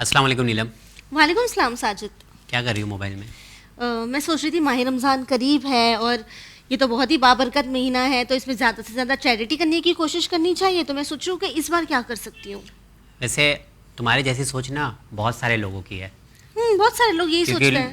السلام علیکم نیلم. وعلیکم السلام ساجد. کیا کر رہی ہو موبائل میں؟ میں سوچ رہی تھی ماہ رمضان قریب ہے اور یہ تو بہت ہی بابرکت مہینہ ہے، تو اس میں زیادہ سے زیادہ چیریٹی کرنے کی کوشش کرنی چاہیے. تو میں سوچ رہی ہوں کہ اس بار کیا کر سکتی ہوں. ویسے تمہارے جیسی سوچ نا بہت سارے لوگوں کی ہے. بہت سارے لوگ یہی سوچتے ہیں.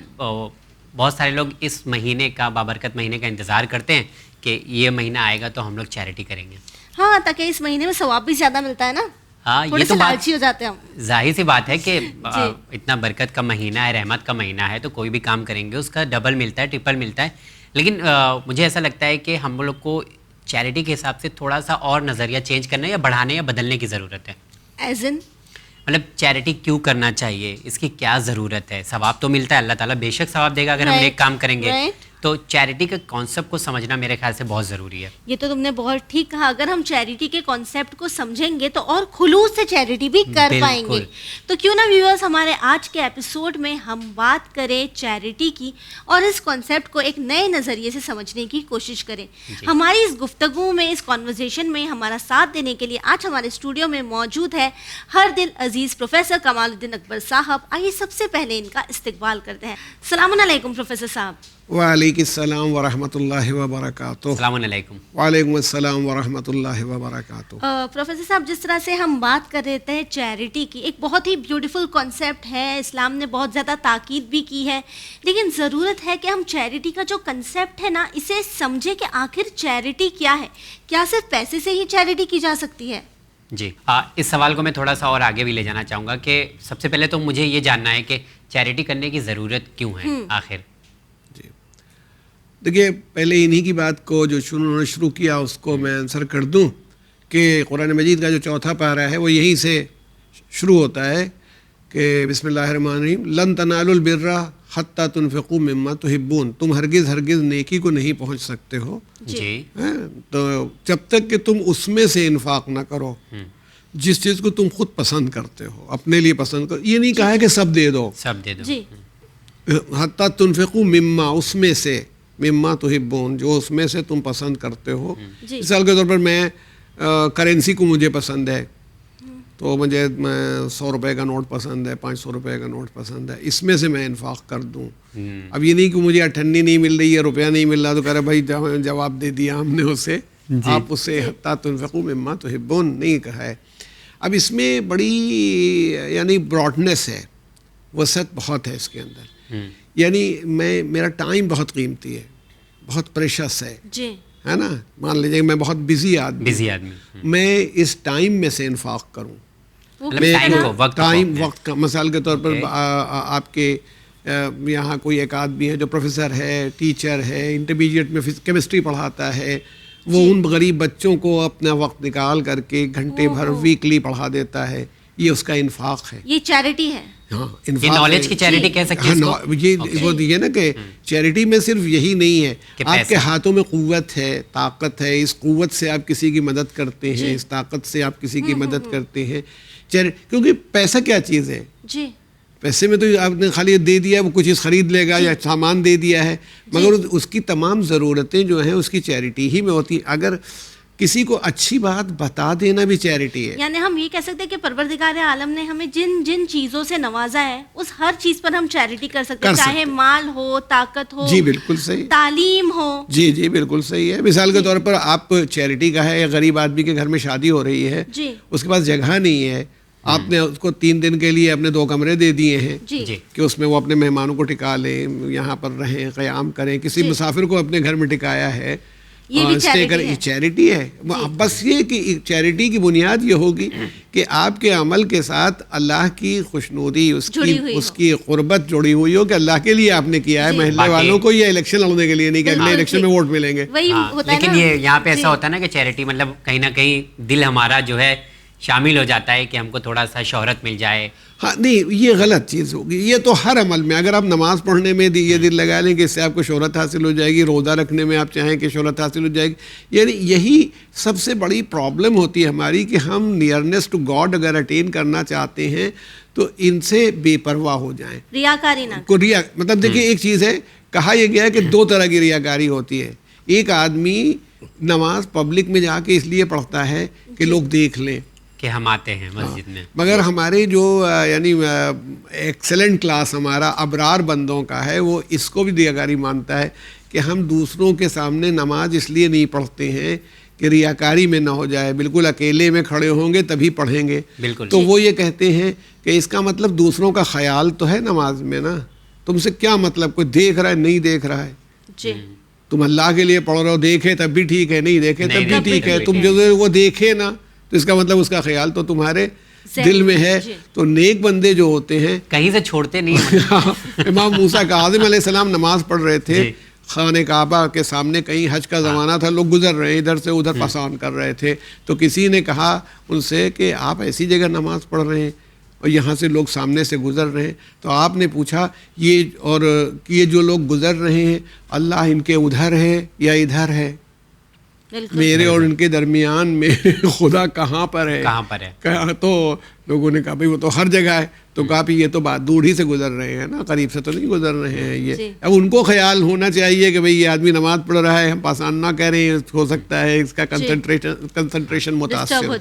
بہت سارے لوگ اس مہینے کا، بابرکت مہینے کا انتظار کرتے ہیں کہ یہ مہینہ آئے گا تو ہم لوگ چیریٹی کریں گے. ہاں، تاکہ اس مہینے میں ثواب بھی زیادہ ملتا ہے نا. ہاں، یہ تو لالچی ہو جاتے ہیں ہم. ظاہر سی بات ہے کہ اتنا برکت کا مہینہ ہے، رحمت کا مہینہ ہے، تو کوئی بھی کام کریں گے اس کا ڈبل ملتا ہے، ٹرپل ملتا ہے. لیکن مجھے ایسا لگتا ہے کہ ہم لوگ کو چیریٹی کے حساب سے تھوڑا سا اور نظریہ چینج کرنا یا بڑھانے یا بدلنے کی ضرورت ہے. ایز ان مطلب چیریٹی کیوں کرنا چاہیے، اس کی کیا ضرورت ہے؟ ثواب تو ملتا ہے، اللہ تعالیٰ بے شک ثواب دے گا اگر ہم ایک کام کریں گے. تو چیریٹی کے کانسیپٹ کو سمجھنا میرے خیال سے بہت ضروری ہے. یہ تو تم نے بہت ٹھیک کہا. اگر ہم چیریٹی کے کانسیپٹ کو سمجھیں گے تو اور خلوص سے چیریٹی بھی کر پائیں گے. تو کیوں نہ ویورز ہمارے آج کے ایپیسوڈ میں ہم بات کریں چیریٹی کی اور اس کانسیپٹ کو ایک نئے نظریے سے سمجھنے کی کوشش کریں. ہماری اس گفتگو میں، اس کنورسیشن میں ہمارا ساتھ دینے کے لیے آج ہمارے اسٹوڈیو میں موجود ہے ہر دل عزیز پروفیسر کمال الدین اکبر صاحب. آئیے سب سے پہلے ان کا استقبال کرتے ہیں. السلام علیکم پروفیسر صاحب. وعلیکم السلام ورحمۃ اللہ وبرکاتہ. السلام علیکم. وعلیکم السلام ورحمۃ اللہ وبرکاتہ. پروفیسر صاحب، جس طرح سے ہم بات کر رہے تھے چیریٹی کی، ایک بہت ہی بیوٹیفل کانسیپٹ ہے، اسلام نے بہت زیادہ تاکید بھی کی ہے. لیکن ضرورت ہے کہ ہم چیریٹی کا جو کنسیپٹ ہے نا، اسے سمجھیں کہ آخر چیریٹی کیا ہے. کیا صرف پیسے سے ہی چیریٹی کی جا سکتی ہے؟ جی، اس سوال کو میں تھوڑا سا اور آگے بھی لے جانا چاہوں گا کہ سب سے پہلے تو مجھے یہ جاننا ہے کہ چیریٹی کرنے کی ضرورت کیوں ہے آخر. دیکھیے، پہلے انہی کی بات کو جو شروع کیا اس کو میں آنسر کر دوں کہ قرآن مجید کا جو چوتھا پارہ ہے وہ یہیں سے شروع ہوتا ہے کہ بسم اللہ الرحمن الرحیم لن تنالوا البر حتی تنفقوا مما تحبون. تم ہرگز نیکی کو نہیں پہنچ سکتے ہو جی، تو جب تک کہ تم اس میں سے انفاق نہ کرو جس چیز کو تم خود پسند کرتے ہو، اپنے لیے پسند کرو. یہ نہیں کہا ہے کہ سب دے دو، سب دے دو. جی، حتی تنفقوا مما، اس میں سے، مما تحبون، جو اس میں سے تم پسند کرتے ہو. مثال کے طور پر میں کرنسی کو مجھے پسند ہے تو مجھے 100 روپے کا نوٹ پسند ہے، 500 روپے کا نوٹ پسند ہے، اس میں سے میں انفاق کر دوں. اب یہ نہیں کہ مجھے 98 نہیں مل رہی ہے، روپیہ نہیں مل رہا تو کہہ رہے بھائی جواب دے دیا ہم نے اسے، آپ اسے حتی تنفقوا مما تحبون نہیں کہا ہے. اب اس میں بڑی یعنی براڈنیس ہے، وسعت بہت ہے اس کے اندر. یعنی میرا ٹائم بہت قیمتی ہے، بہت پریشس ہے نا. مان لیجیے میں بہت بزی آدمی، میں اس ٹائم میں سے انفاق کروں. وقت کا مثال کے طور پر آپ کے یہاں کوئی ایک آدمی ہے جو پروفیسر ہے، ٹیچر ہے، انٹرمیڈیٹ میں کیمسٹری پڑھاتا ہے، وہ ان غریب بچوں کو اپنا وقت نکال کر کے گھنٹے بھر ویکلی پڑھا دیتا ہے. یہ اس کا انفاق ہے، یہ چیریٹی ہے. ہاں، نالج کی چیریٹی کہہ سکتے ہیں. یہ نا کہ چیریٹی میں صرف یہی نہیں ہے، آپ کے ہاتھوں میں قوت ہے، طاقت ہے، اس قوت سے آپ کسی کی مدد کرتے ہیں، اس طاقت سے آپ کسی کی مدد کرتے ہیں. کیونکہ پیسہ کیا چیز ہے؟ جی، پیسے میں تو آپ نے خالی دے دیا، وہ کچھ چیز خرید لے گا یا سامان دے دیا ہے، مگر اس کی تمام ضرورتیں جو ہیں اس کی چیریٹی ہی میں ہوتی. اگر کسی کو اچھی بات بتا دینا بھی چیریٹی ہے. یعنی ہم یہ کہہ سکتے ہیں کہ پروردگار عالم نے ہمیں جن جن چیزوں سے نوازا ہے اس ہر چیز پر ہم چیریٹی کر سکتے ہیں، چاہے مال ہو، طاقت ہو، جی بالکل صحیح، تعلیم ہو. جی بالکل صحیح ہے. مثال کے طور پر آپ چیریٹی کا ہے، یا غریب آدمی کے گھر میں شادی ہو رہی ہے، اس کے پاس جگہ نہیں ہے، آپ نے اس کو 3 دن کے لیے اپنے 2 کمرے دے دیے ہیں کہ اس میں وہ اپنے مہمانوں کو ٹکا لیں، یہاں پر رہیں، قیام کریں. کسی مسافر کو اپنے گھر میں ٹکایا ہے، چیریٹی ہے. بس یہ کہ چیریٹی کی بنیاد یہ ہوگی کہ آپ کے عمل کے ساتھ اللہ کی خوشنودی، اس کی قربت جڑی ہوئی ہو کہ اللہ کے لیے آپ نے کیا ہے، محلے والوں کو یہ الیکشن لڑنے کے لیے نہیں کہ اگلے الیکشن میں ووٹ ملیں گے. لیکن یہ یہاں پہ ایسا ہوتا ہے نا کہ چیریٹی مطلب کہیں نہ کہیں دل ہمارا جو ہے شامل ہو جاتا ہے کہ ہم کو تھوڑا سا شہرت مل جائے. ہاں نہیں، یہ غلط چیز ہوگی. یہ تو ہر عمل میں، اگر آپ نماز پڑھنے میں یہ دل لگا لیں کہ اس سے آپ کو شہرت حاصل ہو جائے گی، روزہ رکھنے میں آپ چاہیں کہ شہرت حاصل ہو جائے گی، یعنی یہی سب سے بڑی پرابلم ہوتی ہے ہماری کہ ہم نیئرنیس ٹو گاڈ اگر اٹین کرنا چاہتے ہیں تو ان سے بے پرواہ ہو جائیں، ریاکاری نہ مطلب دیکھیے ایک چیز ہے، کہا یہ گیا ہے کہ 2 طرح کی ریاکاری ہوتی ہے. ایک آدمی نماز پبلک میں جا کے اس لیے پڑھتا ہے کہ لوگ دیکھ لیں کہ ہم آتے ہیں مسجد میں. مگر ہمارے جو یعنی ایکسلنٹ کلاس ہمارا ابرار بندوں کا ہے وہ اس کو بھی ریاکاری مانتا ہے کہ ہم دوسروں کے سامنے نماز اس لیے نہیں پڑھتے ہیں کہ ریاکاری میں نہ ہو جائے, بالکل اکیلے میں کھڑے ہوں گے تبھی پڑھیں گے. بالکل. تو وہ یہ کہتے ہیں کہ اس کا مطلب دوسروں کا خیال تو ہے نماز میں نا, تم سے کیا مطلب, کوئی دیکھ رہا ہے نہیں دیکھ رہا ہے, جی تم اللہ کے لیے پڑھ رہے ہو, دیکھے تب بھی ٹھیک ہے, نہیں دیکھے تب بھی ٹھیک ہے, تم جو وہ دیکھے نا تو اس کا مطلب اس کا خیال تو تمہارے دل میں ہے. تو نیک بندے جو ہوتے ہیں کہیں سے چھوڑتے نہیں. امام موسیٰ کاظم علیہ السلام نماز پڑھ رہے تھے خانہ کعبہ کے سامنے, کہیں حج کا زمانہ تھا, لوگ گزر رہے ہیں ادھر سے ادھر پسان کر رہے تھے, تو کسی نے کہا ان سے کہ آپ ایسی جگہ نماز پڑھ رہے ہیں اور یہاں سے لوگ سامنے سے گزر رہے ہیں. تو آپ نے پوچھا یہ جو لوگ گزر رہے ہیں اللہ ان کے ادھر ہے یا ادھر ہے, میرے اور ان کے درمیان میں خدا کہاں پر ہے, کہاں پر ہے. تو لوگوں نے کہا بھائی وہ تو ہر جگہ ہے. تو کہا یہ تو بات دور ہی سے گزر رہے ہیں نا, قریب سے تو نہیں گزر رہے ہیں. یہ اب ان کو خیال ہونا چاہیے کہ بھئی یہ آدمی نماز پڑھ رہا ہے, ہم پاسان نہ کہہ رہے ہیں, ہو سکتا ہے اس کا کنسنٹریشن متاثر ہو.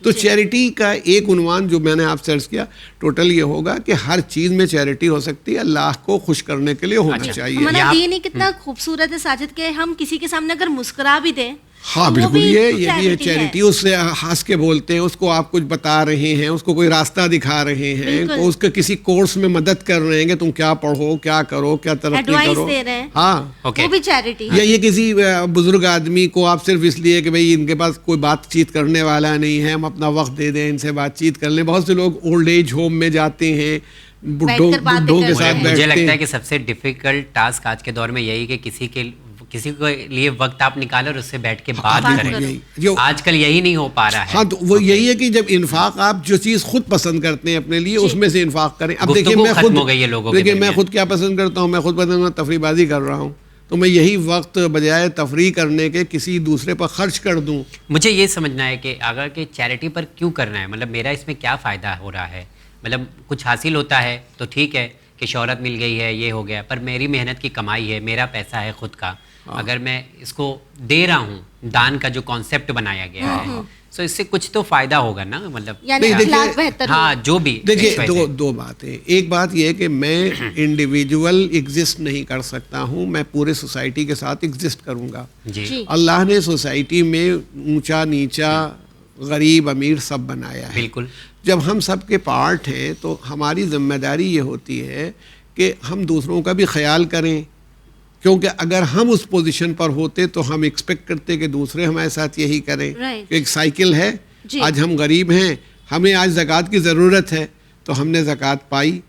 تو چیریٹی کا ایک عنوان جو میں نے آپ سے عرض کیا ٹوٹل یہ ہوگا کہ ہر چیز میں چیریٹی ہو سکتی ہے, اللہ کو خوش کرنے کے لیے ہونا چاہیے. ہمارا دین ہی کتنا خوبصورت ہے ساجد کہ ہم کسی کے سامنے اگر مسکرا بھی دیں, ہاں بالکل یہ بھی ہے چیریٹی. اس سے ہنس کے بولتے ہیں, اس کو آپ کچھ بتا رہے ہیں, اس کو کوئی راستہ دکھا رہے ہیں, اس کے کسی کورس میں مدد کر رہے ہیں کہ تم کیا پڑھو, کیا کرو, کیا ترقی کرو. ہاں وہ بھی چیریٹی. یا یہ کسی بزرگ آدمی کو آپ صرف اس لیے کہ بھئی ان کے پاس کوئی بات چیت کرنے والا نہیں ہے, ہم اپنا وقت دے دیں, ان سے بات چیت کر لیں. بہت سے لوگ اولڈ ایج ہوم میں جاتے ہیں, بڈھوں کے ساتھ بیٹھتے ہیں. مجھے لگتا ہے کہ سب سے ڈیفیکلٹ ٹاسک آج کے دور میں یہی کہ کسی کے لیے وقت آپ نکالیں اور اس سے بیٹھ کے بات کریں. آج کل یہی نہیں ہو پا رہا ہے. ہاں تو وہ یہی ہے کہ جب انفاق آپ جو چیز خود پسند کرتے ہیں اپنے لیے اس میں سے انفاق کریں. اب دیکھیں میں خود کیا پسند کرتا ہوں, میں خود پسند تفریح بازی کر رہا ہوں, تو میں یہی وقت بجائے تفریح کرنے کے کسی دوسرے پر خرچ کر دوں. مجھے یہ سمجھنا ہے کہ اگر کہ چیریٹی پر کیوں کرنا ہے, مطلب میرا اس میں کیا فائدہ ہو رہا ہے. مطلب کچھ حاصل ہوتا ہے تو ٹھیک ہے کہ شہرت مل گئی ہے, یہ ہو گیا, پر میری محنت کی کمائی ہے, میرا پیسہ ہے خود کا, اگر میں اس کو دے رہا ہوں, دان کا جو کانسیپٹ بنایا گیا ہے, تو اس سے کچھ تو فائدہ ہوگا نا. مطلب ہاں جو بھی دیکھیے دو باتیں. ایک بات یہ ہے کہ میں انڈیویجول ایگزسٹ نہیں کر سکتا ہوں, میں پورے سوسائٹی کے ساتھ ایگزسٹ کروں گا. اللہ نے سوسائٹی میں اونچا نیچا غریب امیر سب بنایا ہے. بالکل. جب ہم سب کے پارٹ ہیں تو ہماری ذمہ داری یہ ہوتی ہے کہ ہم دوسروں کا بھی خیال کریں, کیونکہ اگر ہم اس پوزیشن پر ہوتے تو ہم ایکسپیکٹ کرتے کہ دوسرے ہمارے ساتھ یہی کریں. ایک سائیکل ہے, آج ہم غریب ہیں, ہمیں آج زکوٰۃ کی ضرورت ہے تو ہم نے زکوٰۃ پائی,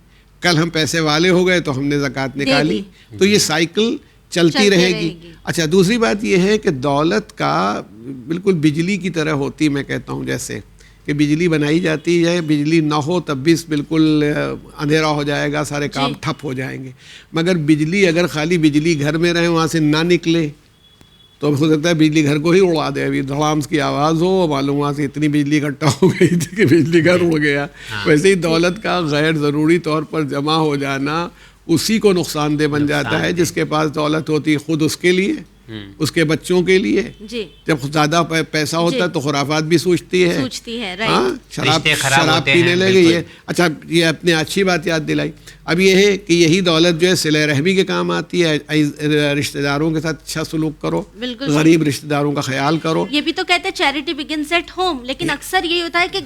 کل ہم پیسے والے ہو گئے تو ہم نے زکوٰۃ نکالی, تو یہ سائیکل چلتی رہے گی. اچھا دوسری بات یہ ہے کہ دولت کا بالکل بجلی کی طرح ہوتی, میں کہتا ہوں جیسے کہ بجلی بنائی جاتی ہے, بجلی نہ ہو تب بھی بالکل اندھیرا ہو جائے گا, سارے کام ٹھپ ہو جائیں گے. مگر بجلی اگر خالی بجلی گھر میں رہے, وہاں سے نہ نکلے تو ہو سکتا ہے بجلی گھر کو ہی اڑا دے. ابھی دھڑام کی آواز ہو, معلوم وہاں سے اتنی بجلی اکٹھا ہو گئی تھی کہ بجلی گھر اڑ گیا. ویسے ہی دولت کا غیر ضروری طور پر جمع ہو جانا اسی کو نقصان دہ بن جاتا ہے. جس کے پاس دولت ہوتی خود اس کے لیے, اس کے بچوں کے لیے. جب زیادہ پیسہ ہوتا ہے تو خرافات بھی سوچتی ہے, شراب پینے لگے. یہ اچھا یہ اپنے اچھی بات یاد دلائی. اب یہ ہے کہ یہی دولت جو ہے صلہ رحمی کے کام آتی ہے. رشتہ داروں کے ساتھ اچھا سلوک کرو, غریب رشتہ داروں کا خیال کرو. یہ بھی تو کہتے ہیں چیریٹی بگنز ایٹ ہوم, لیکن اکثر یہی ہوتا ہے کہ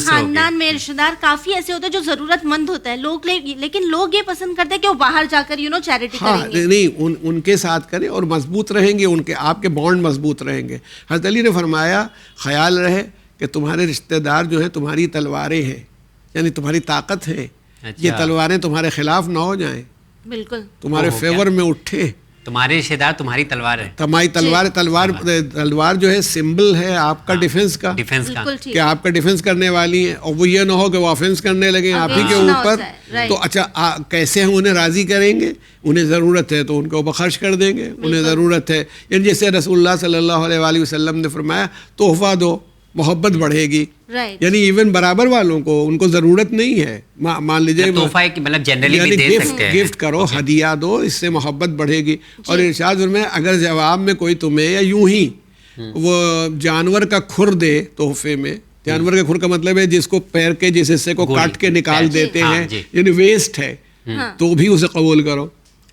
خاندان میں رشتہ دار کافی ایسے ہوتے ہیں جو ضرورت مند ہوتا ہے لوگ, لیکن لوگ یہ پسند کرتے ہیں کہ وہ باہر جا کر چیریٹی کریں گے. نہیں, ان کے ساتھ کریں اور مضبوط رہیں گے, ان کے آپ کے بانڈ مضبوط رہیں گے. حضرت علی نے فرمایا خیال رہے کہ تمہارے رشتہ دار جو ہیں تمہاری تلواریں ہیں, یعنی تمہاری طاقت ہے. یہ تلواریں تمہارے خلاف نہ ہو جائیں, بالکل تمہارے فیور میں اٹھے. تمہارے رشتہ دار تمہاری تلوار ہے, تمہاری تلوار جو ہے سمبل ہے آپ کا ڈیفنس کا, کہ آپ کا ڈیفنس کرنے والی ہیں, اور وہ یہ نہ ہو کہ وہ آفینس کرنے لگے آپ ہی کے اوپر. تو اچھا کیسے ہم انہیں راضی کریں گے؟ انہیں ضرورت ہے تو ان کے اوپر خرچ کر دیں گے. انہیں ضرورت ہے, یعنی جیسے رسول اللہ صلی اللہ علیہ وآلہ وسلم نے فرمایا تحفہ دو محبت بڑھے گی. یعنی ایون برابر والوں کو ان کو ضرورت نہیں ہے, مان لیجیے گفٹ کرو, ہدیہ دو, اس سے محبت بڑھے گی. اور ارشاد میں اگر جواب میں کوئی تمہیں یا یوں ہی وہ جانور کا کھر دے تحفے میں جانور کے کھر کا مطلب ہے جس کو پیر کے جس حصے کو کاٹ کے نکال دیتے ہیں، یعنی ویسٹ ہے تو بھی اسے قبول کرو،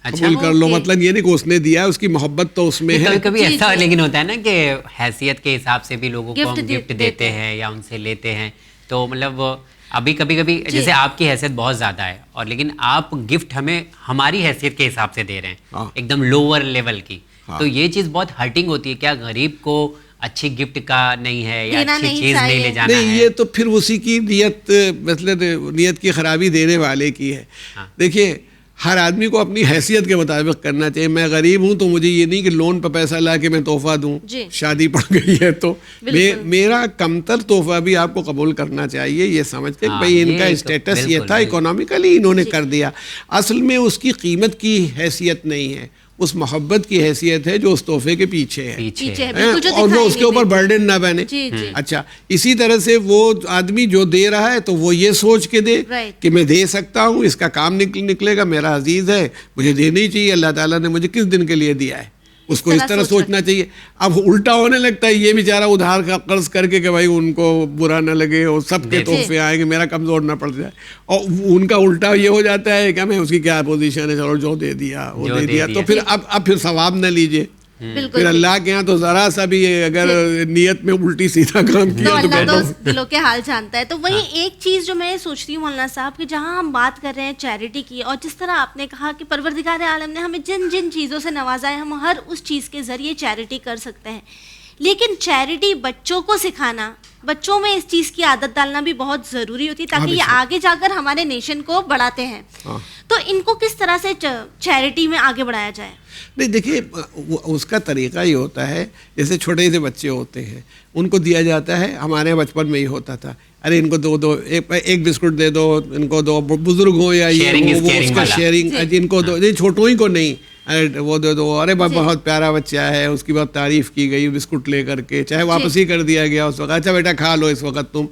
قبول کر لو. مطلب یہ نہیں کہ اس نے دیا، اس کی محبت تو اس میں ہے. کبھی ایسا لیکن ہوتا ہے نا کہ حیثیت کے حساب سے بھی لوگوں کو ہم گفٹ دیتے ہیں یا ان سے لیتے ہیں، تو مطلب ابھی کبھی جیسے آپ کی حیثیت بہت زیادہ ہے اور لیکن آپ گفٹ ہمیں ہماری حیثیت کے حساب سے دے رہے ہیں، ایک دم لوور لیول کی، تو یہ چیز بہت ہرٹنگ ہوتی ہے. کیا غریب کو اچھی گفٹ کا نہیں ہے یا اچھی چیز نہیں لے جانا ہے؟ یہ تو پھر اسی کی نیت، مطلب نیت کی خرابی دینے والے کی ہے. دیکھیے ہر آدمی کو اپنی حیثیت کے مطابق کرنا چاہیے. میں غریب ہوں تو مجھے یہ نہیں کہ لون پہ پیسہ لا کے میں تحفہ دوں، شادی پڑ گئی ہے تو میرا کمتر تحفہ بھی آپ کو قبول کرنا چاہیے، یہ سمجھ کے بھائی ان کا اسٹیٹس یہ تھا، اکنامیکلی انہوں نے کر دیا. اصل میں اس کی قیمت کی حیثیت نہیں ہے، اس محبت کی حیثیت ہے جو اس تحفے کے پیچھے ہے، اور وہ اس کے اوپر برڈن نہ بنے. اچھا اسی طرح سے وہ آدمی جو دے رہا ہے تو وہ یہ سوچ کے دے کہ میں دے سکتا ہوں، اس کا کام نکلے گا، میرا عزیز ہے، مجھے دینا ہی چاہیے، اللہ تعالیٰ نے مجھے کس دن کے لیے دیا ہے، اس کو اس طرح سوچنا چاہیے. اب الٹا ہونے لگتا ہے، یہ بیچارہ ادھار کا قرض کر کے کہ بھائی ان کو برا نہ لگے اور سب کے تحفے آئیں گے، میرا کمزور نہ پڑ جائے، اور ان کا الٹا یہ ہو جاتا ہے کہ میں اس کی کیا پوزیشن ہے، چلو جو دے دیا وہ دے دیا، تو پھر اب پھر ثواب نہ لیجیے. پھر اللہ کے ہاں تو ذرا سا بھی اگر نیت میں الٹی سیدھا کام کیا تو اللہ تو دلوں کے حال جانتا ہے. تو وہی ایک چیز جو میں سوچتی ہوں مولانا صاحب کہ جہاں ہم بات کر رہے ہیں چیریٹی کی، اور جس طرح آپ نے کہا کہ پروردگار عالم نے ہمیں جن جن چیزوں سے نوازا ہے ہم ہر اس چیز کے ذریعے چیریٹی کر سکتے ہیں، لیکن چیریٹی بچوں کو سکھانا، بچوں میں اس چیز کی عادت ڈالنا بھی بہت ضروری ہوتی ہے تاکہ یہ آگے جا کر ہمارے نیشن کو بڑھاتے ہیں. تو ان کو کس طرح سے چیریٹی میں آگے بڑھایا جائے؟ نہیں دیکھیے اس کا طریقہ یہ ہوتا ہے، جیسے چھوٹے سے بچے ہوتے ہیں ان کو دیا جاتا ہے، ہمارے بچپن میں ہی ہوتا تھا، ارے ان کو دو ایک بسکٹ دے دو، ان کو دو، بزرگ ہو یا یہ وہ اس کا شیئرنگ، ان کو دو، چھوٹوں ہی کو نہیں، ارے وہ دے دو، ارے بہت پیارا بچہ ہے، اس کی بہت تعریف کی گئی بسکٹ لے کر کے، چاہے واپس ہی کر دیا گیا اس وقت، اچھا بیٹا کھا لو اس وقت تم،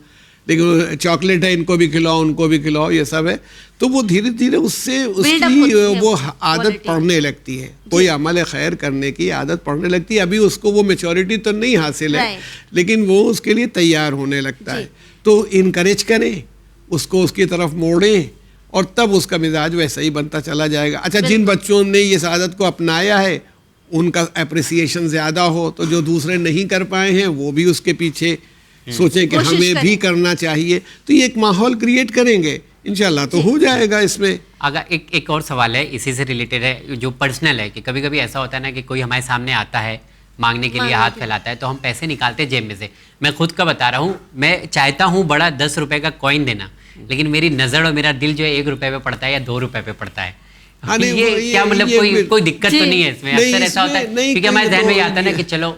لیکن چاکلیٹ ہے ان کو بھی کھلاؤ ان کو بھی کھلاؤ، یہ سب ہے. تو وہ دھیرے دھیرے اس سے اس کی وہ عادت پڑنے لگتی ہے، کوئی عمل خیر کرنے کی عادت پڑنے لگتی ہے. ابھی اس کو وہ میچورٹی تو نہیں حاصل ہے لیکن وہ اس کے لیے تیار ہونے لگتا ہے. تو انکریج کریں اس کو، اس کی طرف موڑیں، اور تب اس کا مزاج ویسا ہی بنتا چلا جائے گا. اچھا جن بچوں نے اس عادت کو اپنایا ہے ان کا اپریسیشن زیادہ ہو، تو جو دوسرے نہیں کر پائے ہیں وہ بھی اس کے پیچھے سوچیں کہ ہمیں بھی کرنا چاہیے. تو یہ ایک ماحول کریٹ کریں گے انشاءاللہ تو ہو جائے گا. اس میں اگر ایک اور سوال ہے اسی سے ریلیٹڈ ہے جو پرسنل ہے، کہ کبھی کبھی ایسا ہوتا ہے نا کہ کوئی ہمارے سامنے آتا ہے مانگنے کے لیے ہاتھ پھیلاتا ہے تو ہم پیسے نکالتے جیب میں سے. میں خود کا بتا رہا ہوں، میں چاہتا ہوں بڑا 10 روپے کا کوئن دینا، لیکن میری نظر اور میرا دل جو ہے 1 روپے پہ پڑتا ہے یا 2 روپے پہ پڑتا ہے. یہ کیا مطلب کوئی دقت تو نہیں ہے اس میں؟ اکثر ایسا ہوتا ہے کیونکہ ہمارے ذہن میں یہ آتا ہے نا کہ چلو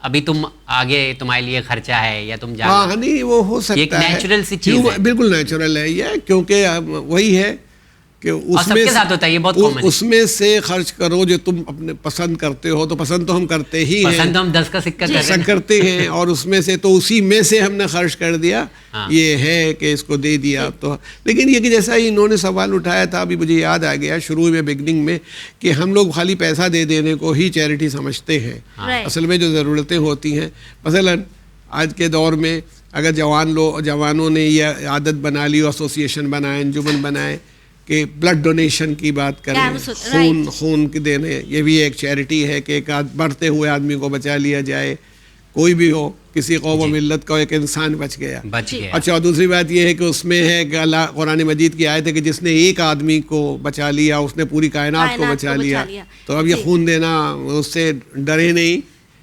ابھی تم آگے تمہارے لیے خرچہ ہے یا تم ہاں نہیں وہ ہو سکتا ہے، ایک نیچرل سی چیز ہے، بالکل نیچرل ہے یہ، کیونکہ وہی ہے کہ اس میں کے ساتھ ہوتا ہے، یہ بہت کامن ہے. اس میں سے خرچ کرو جو تم اپنے پسند کرتے ہو، تو پسند تو ہم کرتے ہی ہیں، پسند تو ہم 10 کا سکہ کرتے ہیں، اور اس میں سے تو اسی میں سے ہم نے خرچ کر دیا. یہ ہے کہ اس کو دے دیا تو. لیکن یہ کہ جیسا ہی انہوں نے سوال اٹھایا تھا، ابھی مجھے یاد آ گیا شروع میں بگننگ میں، کہ ہم لوگ خالی پیسہ دے دینے کو ہی چیریٹی سمجھتے ہیں. اصل میں جو ضرورتیں ہوتی ہیں، مثلا آج کے دور میں اگر جوانوں نے یہ عادت بنا لی، ایسوسیشن بنائے، انجمن بنائے کہ بلڈ ڈونیشن کی بات کریں، خون کے دینے، یہ بھی ایک چیریٹی ہے کہ ایک بڑھتے ہوئے آدمی کو بچا لیا جائے، کوئی بھی ہو، کسی قوم و ملت کا ایک انسان بچ گیا. اچھا دوسری بات یہ ہے کہ اس میں ہے کہ اللہ قرآن مجید کی آیت ہے کہ جس نے ایک آدمی کو بچا لیا اس نے پوری کائنات کو بچا لیا. تو اب یہ خون دینا، اس سے ڈرے نہیں،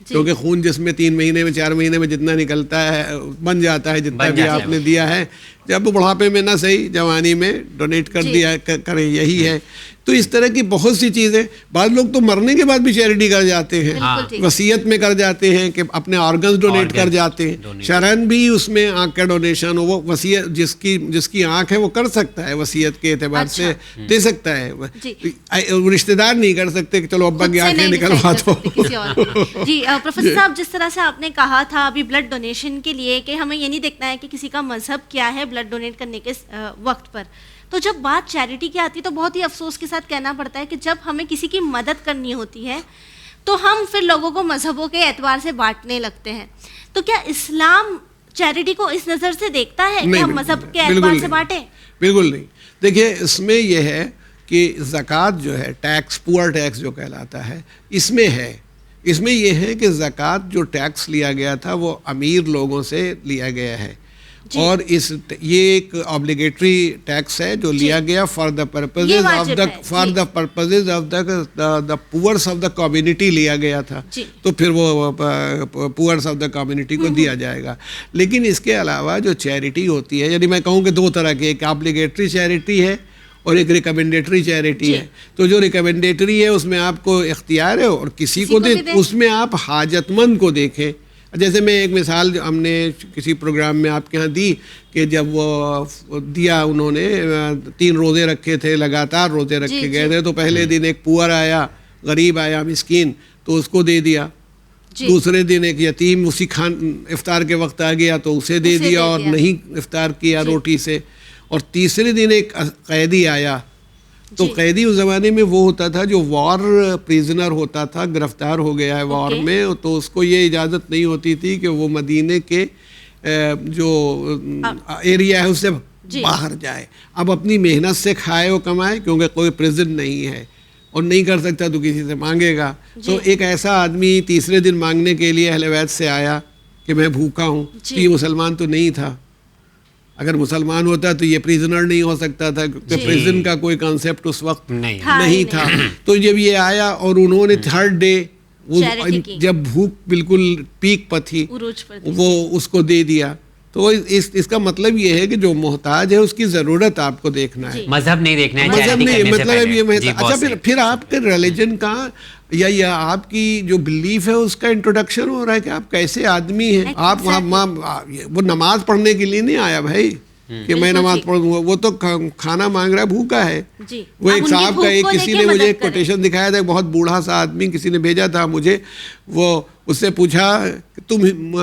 کیونکہ خون جس میں 3 مہینے میں 4 مہینے میں جتنا نکلتا ہے بن جاتا ہے، جتنا بھی آپ نے دیا ہے، جب بڑھاپے میں نہ صحیح جوانی میں ڈونیٹ کر دیا کریں، یہی ہے. تو اس طرح کی بہت سی چیزیں، بعض لوگ تو مرنے کے بعد بھی چیریٹی کر جاتے ہیں، وصیت میں کر جاتے ہیں کہ اپنے آرگنز ڈونیٹ کر جاتے ہیں. شرعاً بھی اس میں آنکھ کا ڈونیشن، وہ وصیت جس کی آنکھ ہے وہ کر سکتا ہے، وصیت کے اعتبار سے دے سکتا ہے. رشتہ دار نہیں کر سکتے کہ چلو ابا کی آنکھیں نکلوا دو. جی پروفیسر صاحب، جس طرح سے آپ نے کہا تھا ابھی بلڈ ڈونیشن کے لیے کہ ہمیں یہ نہیں دیکھنا ہے کہ کسی کا مذہب کیا ہے بلڈ ڈونیٹ کرنے کے وقت پر، تو جب بات چیریٹی کی آتی ہے تو بہت ہی افسوس کے ساتھ کہنا پڑتا ہے کہ جب ہمیں کسی کی مدد کرنی ہوتی ہے تو ہم پھر لوگوں کو مذہبوں کے اعتبار سے بانٹنے لگتے ہیں. تو کیا اسلام چیریٹی کو اس نظر سے دیکھتا ہے کہ ہم مذہب کے اعتبار سے بانٹیں؟ بالکل نہیں. دیکھیے اس میں یہ ہے کہ زکوٰۃ جو ہے ٹیکس، پور ٹیکس جو کہلاتا ہے، اس میں یہ ہے کہ زکوٰۃ جو ٹیکس لیا گیا تھا وہ امیر لوگوں سے لیا گیا ہے، اور یہ ایک آبلیگیٹری ٹیکس ہے جو لیا گیا for the purposes of the poors of the community لیا گیا تھا، تو پھر وہ پورس آف دا کمیونٹی کو دیا جائے گا. لیکن اس کے علاوہ جو چیریٹی ہوتی ہے، یعنی میں کہوں کہ دو طرح کی، ایک آبلیگیٹری چیریٹی ہے اور ایک ریکمینڈیٹری چیریٹی ہے. تو جو ریکمینڈیٹری ہے اس میں آپ کو اختیار ہے اور کسی کو دے، اس میں آپ حاجت مند کو دیکھیں. جیسے میں ایک مثال ہم نے کسی پروگرام میں آپ کے ہاں دی کہ جب وہ دیا انہوں نے 3 روزے رکھے تھے، لگاتار روزے رکھے گئے تھے، تو پہلے دن ایک پور آیا، غریب آیا، مسکین، تو اس کو دے دیا. دوسرے دن ایک یتیم اسی افطار کے وقت آ گیا تو اسے دے دیا اور نہیں افطار کیا روٹی سے. اور تیسرے دن ایک قیدی آیا، تو قیدی اس زمانے میں وہ ہوتا تھا جو وار پریزنر ہوتا تھا، گرفتار ہو گیا ہے وار میں، تو اس کو یہ اجازت نہیں ہوتی تھی کہ وہ مدینے کے جو ایریا ہے اس سے باہر جائے. اب اپنی محنت سے کھائے و کمائے، کیونکہ کوئی پریزن نہیں ہے اور نہیں کر سکتا تو کسی سے مانگے گا. تو ایک ایسا آدمی تیسرے دن مانگنے کے لیے اہل بیت سے آیا کہ میں بھوکا ہوں. تو یہ مسلمان تو نہیں تھا. اگر مسلمان ہوتا تو یہ پریزنر نہیں ہو سکتا تھا، کیونکہ پریزن کا کوئی کانسیپٹ اس وقت نہیں تھا. تو جب یہ آیا اور انہوں نے تھرڈ ڈے جب بھوک بالکل پیک پر تھی وہ اس کو دے دیا. تو اس کا مطلب یہ ہے کہ جو محتاج ہے اس کی ضرورت آپ کو دیکھنا ہے، مذہب نہیں دیکھنا ہے. مذہب نہیں، مطلب یہ اچھا پھر آپ کے ریلیجن کا یا آپ کی جو بلیف ہے اس کا انٹروڈکشن ہو رہا ہے کہ آپ کیسے آدمی ہیں. آپ وہ نماز پڑھنے کے لیے نہیں آیا بھائی کہ میں نماز پڑھوں، وہ تو کھانا مانگ رہا ہے، بھوکا ہے. وہ ایک صاحب کا کسی نے مجھے ایک کوٹیشن دکھایا تھا، ایک بہت بوڑھا سا آدمی کسی نے بھیجا تھا مجھے، وہ اس سے پوچھا کہ تم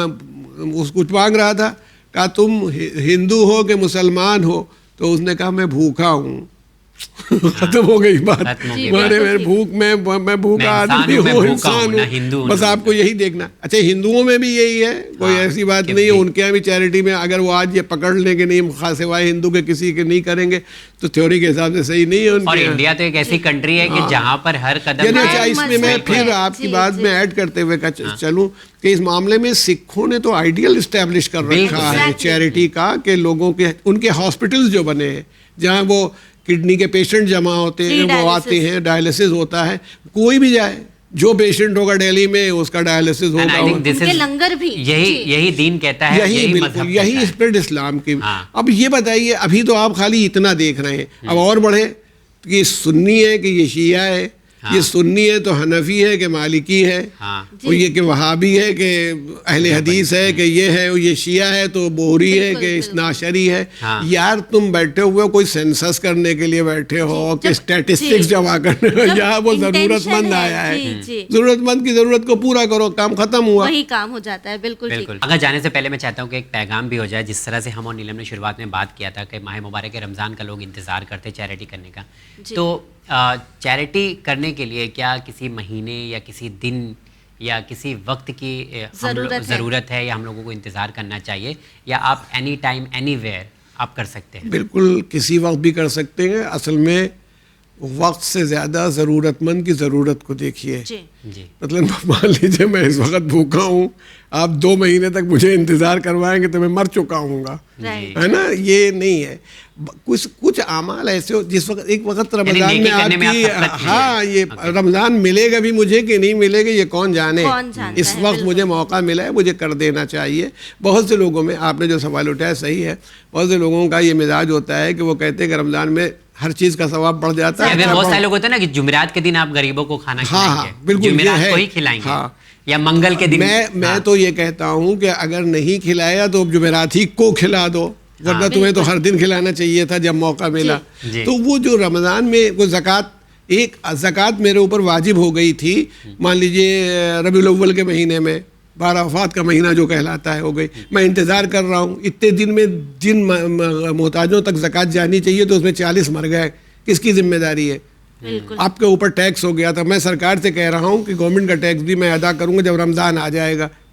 اس کچھ مانگ رہا تھا، کہا تم ہندو ہو کہ مسلمان ہو؟ تو اس نے کہا میں بھوکا ہوں. ختم ہو گئی بات. میں بھوکا آدمی ہوں، انسان ہوں. بس آپ کو یہی دیکھنا. اچھا ہندوؤں میں بھی یہی ہے، کوئی ایسی بات نہیں ہے. ان کے یہاں بھی چیریٹی میں اگر وہ آج یہ پکڑ لیں کہ نہیں سوائے ہندو کے کسی کے نہیں کریں گے تو تھیوری کے حساب سے صحیح نہیں ہے. اور انڈیا تو ایک ایسی کنٹری ہے کہ جہاں پر ہر قدم. اس میں پھر آپ کی بات میں ایڈ کرتے ہوئے چلوں کہ اس معاملے میں سکھوں نے تو آئیڈیل اسٹیبلش کر رکھا ہے چیریٹی کا، کہ لوگوں کے ان کے ہاسپٹلز جو بنے ہیں جہاں وہ کڈنی کے پیشنٹ جمع ہوتے ہیں، وہ آتے ہیں، ڈائلسس ہوتا ہے. کوئی بھی جائے، جو پیشنٹ ہوگا دہلی میں اس کا ڈائلسس ہوگا. لنگر بھی یہی دین کہتا ہے، یہی اسپرٹ اسلام کی. اب یہ بتائیے، ابھی تو آپ خالی اتنا دیکھ رہے ہیں، اب اور بڑھے کہ یہ سنی ہے کہ یہ شیعہ ہے، یہ سنی ہے تو حنفی ہے کہ مالکی ہے، اور یہ کہ وہابی ہے کہ اہل حدیث ہے کہ یہ ہے، یہ شیعہ ہے تو بوہری ہے کہ اثنا عشری ہے. یار تم بیٹھے ہوئے کوئی سینسس کرنے کے لیے بیٹھے ہو کہ اسٹیٹسٹکس جمع کرنے ہو، یہاں وہ ضرورت مند آیا ہے، ضرورت مند کی ضرورت کو پورا کرو، کام ختم ہوا، وہی کام ہو جاتا ہے. بالکل. اگر جانے سے پہلے میں چاہتا ہوں کہ ایک پیغام بھی ہو جائے، جس طرح سے ہم اور نیلم نے شروعات میں بات کیا تھا کہ ماہ مبارک رمضان کا لوگ انتظار کرتے چیریٹی کرنے کا. تو چیریٹی کرنے کے لیے کیا کسی مہینے یا کسی دن یا کسی وقت کی ضرورت ہے، یا ہم لوگوں کو انتظار کرنا چاہیے، یا آپ اینی ٹائم اینی ویئر آپ کر سکتے ہیں؟ بالکل کسی وقت بھی کر سکتے ہیں. اصل میں وقت سے زیادہ ضرورت مند کی ضرورت کو دیکھیے. مطلب مان لیجیے میں اس وقت بھوکا ہوں، آپ 2 مہینے تک مجھے انتظار کروائیں گے تو میں مر چکا ہوں گا، ہے نا. یہ نہیں ہے. کچھ اعمال ایسے ہو جس وقت ایک وقت رمضان میں آپ کی یہ رمضان ملے گا بھی مجھے کہ نہیں ملے گا یہ کون جانے. اس وقت مجھے موقع ملا ہے، مجھے کر دینا چاہیے. بہت سے لوگوں میں آپ نے جو سوال اٹھایا صحیح ہے، بہت سے لوگوں کا یہ مزاج ہوتا ہے کہ وہ کہتے ہیں کہ رمضان میں ہر چیز کا ثواب بڑھ جاتا ہے. بہت سارے لوگ ہوتے ہیں نا کہ جمعرات کے دن آپ غریبوں کو کھانا کھلائیں گے، بالکل جمعرات کو ہی کھلائیں گے، یا منگل کے دن. میں تو یہ کہتا ہوں کہ اگر نہیں کھلایا تو جمعرات ہی کو کھلا دو، ورنہ تمہیں تو ہر دن کھلانا چاہیے تھا جب موقع ملا. تو وہ جو رمضان میں وہ زکوٰۃ میرے اوپر واجب ہو گئی تھی، مان لیجئے ربیع الاول کے مہینے میں، 12 وفات کا مہینہ جو کہلاتا ہے، ہو گئی. میں انتظار کر رہا ہوں، اتنے دن میں جن محتاجوں تک زکوٰۃ جانی چاہیے تو اس میں 40 مر گئے. کس کی ذمہ داری ہے؟ آپ کے اوپر ٹیکس ہو گیا تھا. میں سرکار سے کہہ رہا ہوں کہ گورنمنٹ کا ٹیکس بھی میں ادا کروں گا جب رمضان آ جائے گا.